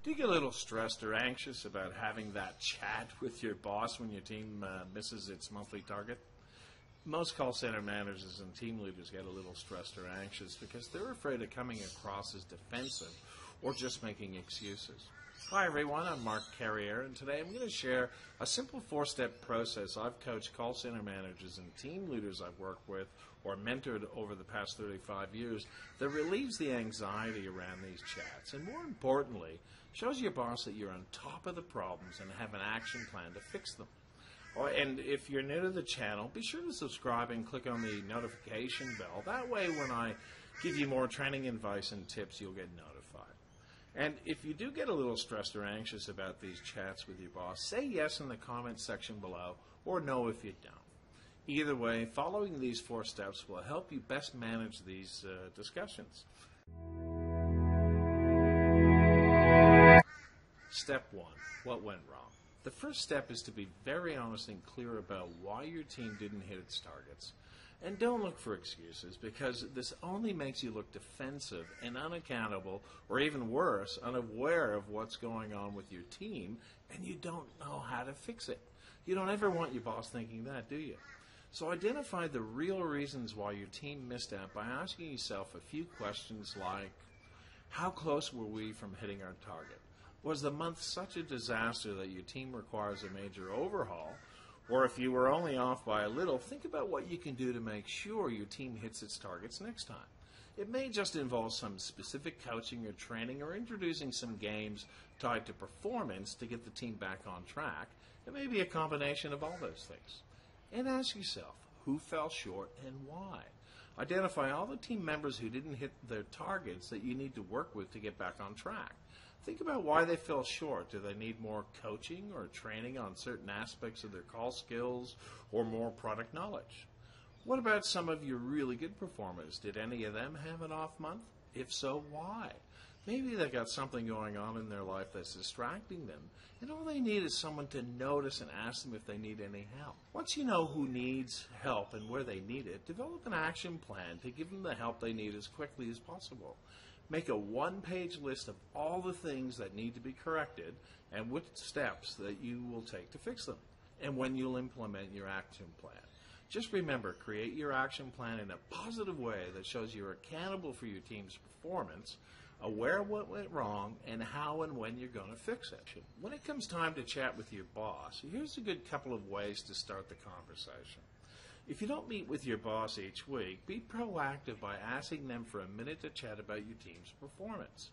Do you get a little stressed or anxious about having that chat with your boss when your team misses its monthly target? Most call center managers and team leaders get a little stressed or anxious because they're afraid of coming across as defensive or just making excuses. Hi everyone, I'm Mark Carrier, and today I'm going to share a simple 4-step process I've coached call center managers and team leaders I've worked with or mentored over the past 35 years that relieves the anxiety around these chats and, more importantly, shows your boss that you're on top of the problems and have an action plan to fix them. And if you're new to the channel, be sure to subscribe and click on the notification bell. That way when I give you more training advice and tips, you'll get notified. And if you do get a little stressed or anxious about these chats with your boss, say yes in the comment section below or no if you don't. Either way, following these 4 steps will help you best manage these discussions. Step 1. What went wrong? The first step is to be very honest and clear about why your team didn't hit its targets. And don't look for excuses, because this only makes you look defensive and unaccountable, or even worse, unaware of what's going on with your team, and you don't know how to fix it. You don't ever want your boss thinking that, do you? So identify the real reasons why your team missed out by asking yourself a few questions like, how close were we from hitting our target? Was the month such a disaster that your team requires a major overhaul? Or if you were only off by a little, think about what you can do to make sure your team hits its targets next time. It may just involve some specific coaching or training or introducing some games tied to performance to get the team back on track. It may be a combination of all those things. And ask yourself, who fell short and why? Identify all the team members who didn't hit their targets that you need to work with to get back on track. Think about why they fell short. Do they need more coaching or training on certain aspects of their call skills or more product knowledge? What about some of your really good performers? Did any of them have an off month? If so, why? Maybe they got something going on in their life that's distracting them, and all they need is someone to notice and ask them if they need any help. Once you know who needs help and where they need it, develop an action plan to give them the help they need as quickly as possible. Make a 1-page list of all the things that need to be corrected and which steps that you will take to fix them, and when you'll implement your action plan. Just remember, create your action plan in a positive way that shows you're accountable for your team's performance, aware of what went wrong, and how and when you're going to fix it. When it comes time to chat with your boss, here's a good couple of ways to start the conversation. If you don't meet with your boss each week, be proactive by asking them for a minute to chat about your team's performance.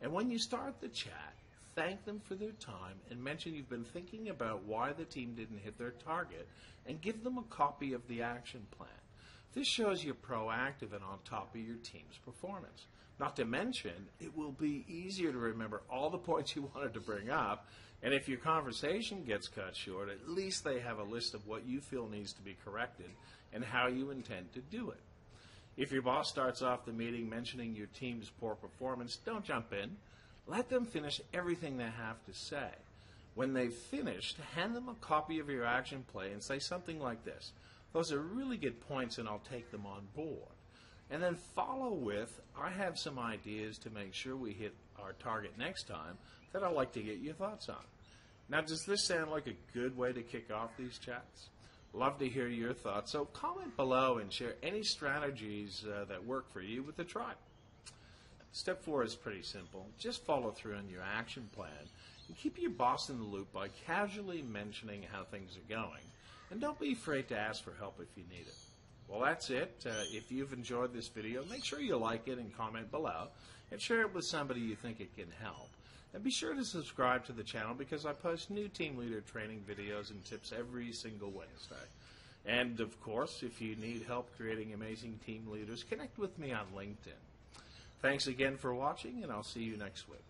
And when you start the chat, thank them for their time and mention you've been thinking about why the team didn't hit their target, and give them a copy of the action plan. This shows you're proactive and on top of your team's performance. Not to mention, it will be easier to remember all the points you wanted to bring up, and if your conversation gets cut short, at least they have a list of what you feel needs to be corrected and how you intend to do it. If your boss starts off the meeting mentioning your team's poor performance, don't jump in. Let them finish everything they have to say. When they've finished, hand them a copy of your action plan and say something like this: those are really good points and I'll take them on board. And then follow with, I have some ideas to make sure we hit our target next time that I'd like to get your thoughts on. Now, does this sound like a good way to kick off these chats? Love to hear your thoughts, so comment below and share any strategies that work for you with the tribe. Step 4 is pretty simple. Just follow through on your action plan and keep your boss in the loop by casually mentioning how things are going. And don't be afraid to ask for help if you need it. Well, that's it. If you've enjoyed this video, make sure you like it and comment below, and share it with somebody you think it can help. And be sure to subscribe to the channel because I post new team leader training videos and tips every single Wednesday. And of course, if you need help creating amazing team leaders, connect with me on LinkedIn. Thanks again for watching, and I'll see you next week.